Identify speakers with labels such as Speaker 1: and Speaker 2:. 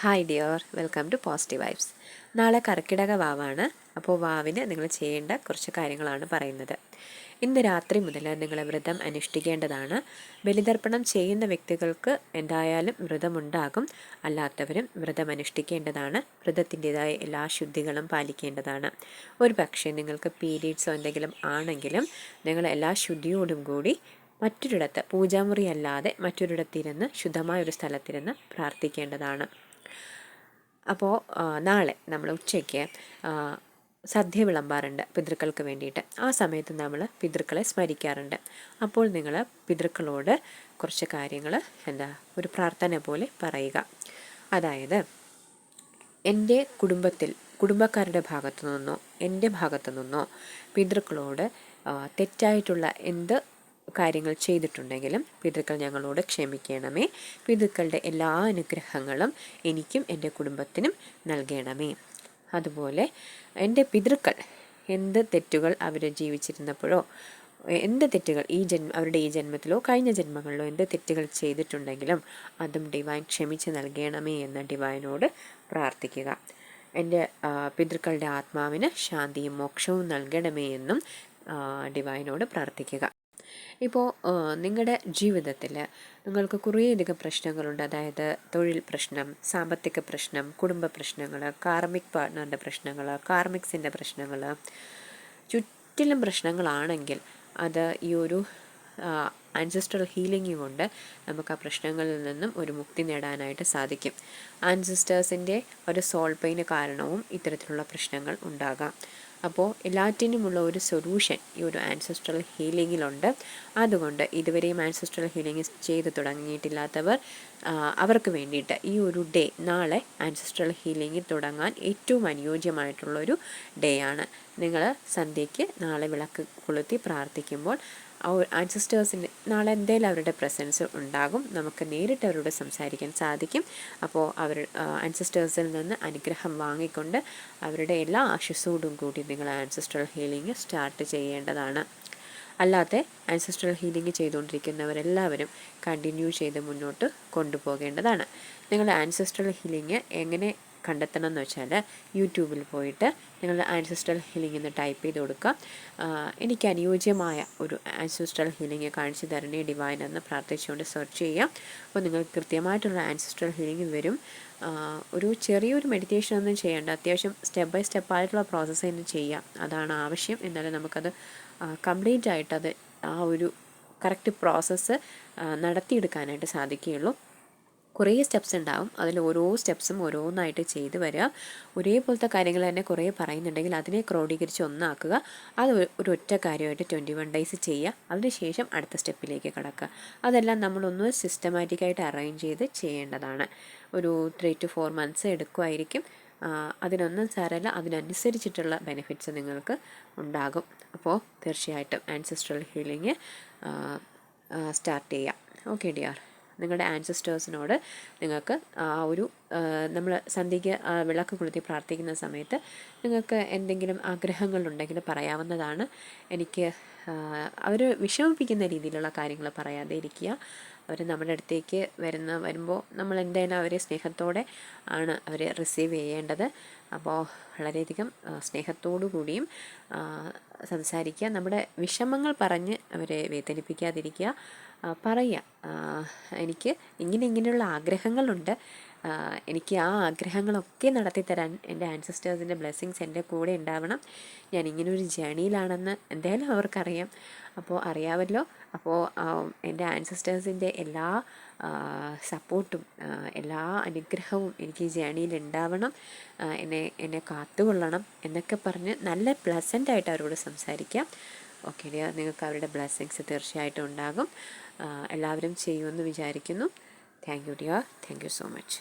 Speaker 1: Hi dear, welcome to positive vibes. നാളെ കർക്കിടക വാവാണ്. അപ്പോൾ വാവിന് നിങ്ങൾ ചെയ്യേണ്ട കുറച്ച് കാര്യങ്ങളാണ് പറയുന്നത്. ഇന്ന് രാത്രി മുതൽ നിങ്ങൾ വ്രതം അനുഷ്ഠിക്കേണ്ടതാണ്. ബലിതർപ്പണം ചെയ്യുന്ന വ്യക്തികൾക്ക് എന്തായാലും വ്രതമുണ്ടാകും. അല്ലാത്തവരും വ്രതം അനുഷ്ഠിക്കേണ്ടതാണ്. വ്രതത്തിൻ്റെതായ എല്ലാ ശുദ്ധികളും പാലിക്കേണ്ടതാണ്. ഒരു പക്ഷേ നിങ്ങൾക്ക് പീരീഡ്സോ എന്തെങ്കിലും ആണെങ്കിലും നിങ്ങൾ എല്ലാ ശുദ്ധിയോടും കൂടി മറ്റൊരിടത്ത്, പൂജാമുറി അല്ലാതെ മറ്റൊരിടത്തിരുന്ന് ശുദ്ധമായ ഒരു സ്ഥലത്തിരുന്ന് പ്രാർത്ഥിക്കേണ്ടതാണ്. അപ്പോൾ നാളെ നമ്മൾ ഉച്ചയ്ക്ക് സദ്യ വിളമ്പാറുണ്ട് പിതൃക്കൾക്ക് വേണ്ടിയിട്ട്. ആ സമയത്ത് നമ്മൾ പിതൃക്കളെ സ്മരിക്കാറുണ്ട്. അപ്പോൾ നിങ്ങൾ പിതൃക്കളോട് കുറച്ച് കാര്യങ്ങൾ ഒരു പ്രാർത്ഥന പോലെ പറയുക. അതായത്, എൻ്റെ കുടുംബക്കാരുടെ ഭാഗത്തു നിന്നോ എൻ്റെ ഭാഗത്തു നിന്നോ പിതൃക്കളോട് തെറ്റായിട്ടുള്ള എന്ത് കാര്യങ്ങൾ ചെയ്തിട്ടുണ്ടെങ്കിലും പിതൃക്കൾ ഞങ്ങളോട് ക്ഷമിക്കണമേ. പിതൃക്കളുടെ എല്ലാ അനുഗ്രഹങ്ങളും എനിക്കും എൻ്റെ കുടുംബത്തിനും നൽകണമേ. അതുപോലെ എൻ്റെ പിതൃക്കൾ എന്ത് തെറ്റുകൾ അവർ ജീവിച്ചിരുന്നപ്പോഴോ എന്ത് തെറ്റുകൾ അവരുടെ ഈ ജന്മത്തിലോ കഴിഞ്ഞ ജന്മങ്ങളിലോ എന്ത് തെറ്റുകൾ ചെയ്തിട്ടുണ്ടെങ്കിലും അതും ഡിവൈൻ ക്ഷമിച്ച് നൽകണമേ എന്ന് ഡിവൈനോട് പ്രാർത്ഥിക്കുക. എൻ്റെ പിതൃക്കളുടെ ആത്മാവിന് ശാന്തിയും മോക്ഷവും നൽകണമേ എന്നും ഡിവൈനോട് പ്രാർത്ഥിക്കുക. ഇപ്പോൾ നിങ്ങളുടെ ജീവിതത്തിൽ നിങ്ങൾക്ക് കുറേയധികം പ്രശ്നങ്ങളുണ്ട്. അതായത് തൊഴിൽ പ്രശ്നം, സാമ്പത്തിക പ്രശ്നം, കുടുംബ പ്രശ്നങ്ങൾ, കാർമിക് പാർട്ട്ണറിൻ്റെ പ്രശ്നങ്ങൾ, കാർമിക്സിൻ്റെ പ്രശ്നങ്ങൾ, ചുറ്റിലും പ്രശ്നങ്ങളാണെങ്കിൽ അത് ഈ ഒരു ആൻസെസ്ട്രൽ ഹീലിംഗ് കൊണ്ട് നമുക്ക് ആ പ്രശ്നങ്ങളിൽ നിന്നും ഒരു മുക്തി നേടാനായിട്ട് സാധിക്കും. ആൻസെസ്റ്റേഴ്സിൻ്റെ ഒരു സോൾ പെയിന് കാരണവും ഇത്തരത്തിലുള്ള പ്രശ്നങ്ങൾ ഉണ്ടാകാം. അപ്പോൾ എല്ലാറ്റിനുമുള്ള ഒരു സൊല്യൂഷൻ ഈ ഒരു ആൻസെസ്ട്രൽ ഹീലിങ്ങിലുണ്ട്. അതുകൊണ്ട് ഇതുവരെയും ആൻസെസ്ട്രൽ ഹീലിംഗ് ചെയ്ത് തുടങ്ങിയിട്ടില്ലാത്തവർ അവർക്ക് വേണ്ടിയിട്ട് ഈ ഒരു ഡേ, നാളെ ആൻസെസ്ട്രൽ ഹീലിംഗ് തുടങ്ങാൻ ഏറ്റവും അനുയോജ്യമായിട്ടുള്ളൊരു ഡേ ആണ്. നിങ്ങൾ സന്ധ്യയ്ക്ക് നാളെ വിളക്ക് കൊളുത്തി പ്രാർത്ഥിക്കുമ്പോൾ ആൻസെസ്റ്റേഴ്സിന് നാളെ എന്തായാലും അവരുടെ പ്രസൻസ് ഉണ്ടാകും. നമുക്ക് നേരിട്ട് അവരോട് സംസാരിക്കാൻ സാധിക്കും. അപ്പോൾ ആൻസെസ്റ്റേഴ്സിൽ നിന്ന് അനുഗ്രഹം വാങ്ങിക്കൊണ്ട് അവരുടെ എല്ലാ ആശസ്സോടും കൂടി നിങ്ങൾ ആൻസെസ്ട്രൽ ഹീലിംഗ് സ്റ്റാർട്ട് ചെയ്യേണ്ടതാണ്. അല്ലാതെ ആൻസെസ്ട്രൽ ഹീലിംഗ് ചെയ്തുകൊണ്ടിരിക്കുന്നവരെല്ലാവരും കണ്ടിന്യൂ ചെയ്ത് മുന്നോട്ട് കൊണ്ടുപോകേണ്ടതാണ്. നിങ്ങൾ ആൻസെസ്ട്രൽ ഹീലിംഗ് എങ്ങനെ കണ്ടെത്തണം എന്ന് വെച്ചാൽ, യൂട്യൂബിൽ പോയിട്ട് നിങ്ങൾ ആൻസെസ്ട്രൽ ഹീലിംഗ് എന്ന് ടൈപ്പ് ചെയ്ത് കൊടുക്കുക. എനിക്ക് അനുയോജ്യമായ ഒരു ആൻസെസ്ട്രൽ ഹീലിംഗ് കാണിച്ചു തരണേ ഡിവൈൻ എന്ന് പ്രാർത്ഥിച്ചുകൊണ്ട് സെർച്ച് ചെയ്യാം. അപ്പോൾ നിങ്ങൾക്ക് കൃത്യമായിട്ടുള്ള ആൻസെസ്ട്രൽ ഹീലിംഗ് വരും. ഒരു ചെറിയൊരു മെഡിറ്റേഷൻ ഒന്നും ചെയ്യേണ്ട, അത്യാവശ്യം സ്റ്റെപ്പ് ബൈ സ്റ്റെപ്പ് ആയിട്ടുള്ള പ്രോസസ്സ് തന്നെ ചെയ്യാം. അതാണ് ആവശ്യം. എന്നാലും നമുക്കത് കംപ്ലീറ്റ് ആയിട്ടത് ആ ഒരു കറക്റ്റ് പ്രോസസ്സ് നടത്തിയെടുക്കാനായിട്ട് സാധിക്കുകയുള്ളൂ. കുറേ സ്റ്റെപ്സ് ഉണ്ടാവും. അതിൽ ഓരോ സ്റ്റെപ്സും ഓരോന്നായിട്ട് ചെയ്ത് വരിക. ഒരേപോലത്തെ കാര്യങ്ങൾ തന്നെ കുറേ പറയുന്നുണ്ടെങ്കിൽ അതിനെ ക്രോഡീകരിച്ച് ഒന്നാക്കുക. അത് ഒരു ഒറ്റ കാര്യമായിട്ട് 21 ഡേയ്സ് ചെയ്യുക. അതിനുശേഷം അടുത്ത സ്റ്റെപ്പിലേക്ക് കടക്കുക. അതെല്ലാം നമ്മളൊന്ന് സിസ്റ്റമാറ്റിക്കായിട്ട് അറേഞ്ച് ചെയ്ത് ചെയ്യേണ്ടതാണ്. ഒരു 3 to 4 months എടുക്കുമായിരിക്കും. അതിനൊന്നും സാരമില്ല, അതിനനുസരിച്ചിട്ടുള്ള ബെനിഫിറ്റ്സ് നിങ്ങൾക്ക് ഉണ്ടാകും. അപ്പോൾ തീർച്ചയായിട്ടും ആൻസെസ്ട്രൽ ഹീലിംഗ് സ്റ്റാർട്ട് ചെയ്യാം. ഓക്കെ ഡിയർ, നിങ്ങളുടെ ആൻസെസ്റ്റേഴ്സിനോട് നിങ്ങൾക്ക് ഒരു നമ്മൾ സന്ധ്യയ്ക്ക് വിളക്ക് കൊളുത്തി പ്രാർത്ഥിക്കുന്ന സമയത്ത് നിങ്ങൾക്ക് എന്തെങ്കിലും ആഗ്രഹങ്ങളുണ്ടെങ്കിൽ പറയാവുന്നതാണ്. എനിക്ക് അവർ വിഷമിപ്പിക്കുന്ന രീതിയിലുള്ള കാര്യങ്ങൾ പറയാതെ ഇരിക്കുക. അവർ നമ്മുടെ അടുത്തേക്ക് വരുമ്പോൾ നമ്മൾ എന്തായാലും അവരെ സ്നേഹത്തോടെ ആണ് അവരെ റിസീവ് ചെയ്യേണ്ടത്. അപ്പോൾ വളരെയധികം സ്നേഹത്തോടു കൂടിയും സംസാരിക്കുക. നമ്മുടെ വിഷമങ്ങൾ പറഞ്ഞ് അവരെ വേദനിപ്പിക്കാതിരിക്കുക. പറയുക, എനിക്ക് ഇങ്ങനെയുള്ള ആഗ്രഹങ്ങളുണ്ട്, എനിക്ക് ആ ആഗ്രഹങ്ങളൊക്കെ നടത്തിത്തരാൻ എൻ്റെ ആൻസെസ്റ്റേഴ്സിൻ്റെ ബ്ലെസ്സിങ്സ് എൻ്റെ കൂടെ ഉണ്ടാവണം. ഞാൻ ഇങ്ങനൊരു ജേണിയിലാണെന്ന് എന്തായാലും അവർക്കറിയാം. അപ്പോൾ അറിയാമല്ലോ. അപ്പോൾ എൻ്റെ ആൻസെസ്റ്റേഴ്സിൻ്റെ എല്ലാ സപ്പോർട്ടും എല്ലാ അനുഗ്രഹവും എനിക്ക് ഈ ജേണിയിൽ ഉണ്ടാവണം. എന്നെ കാത്തുകൊള്ളണം എന്നൊക്കെ പറഞ്ഞ് നല്ല പ്ലസൻ്റായിട്ട് അവരോട് സംസാരിക്കാം. ഓക്കെ ഡിയർ, നിങ്ങൾക്ക് അവരുടെ ബ്ലെസ്സിങ്സ് തീർച്ചയായിട്ടും ഉണ്ടാകും. എല്ലാവരും ചെയ്യുമെന്ന് വിചാരിക്കുന്നു. Thank you dear, thank you so much.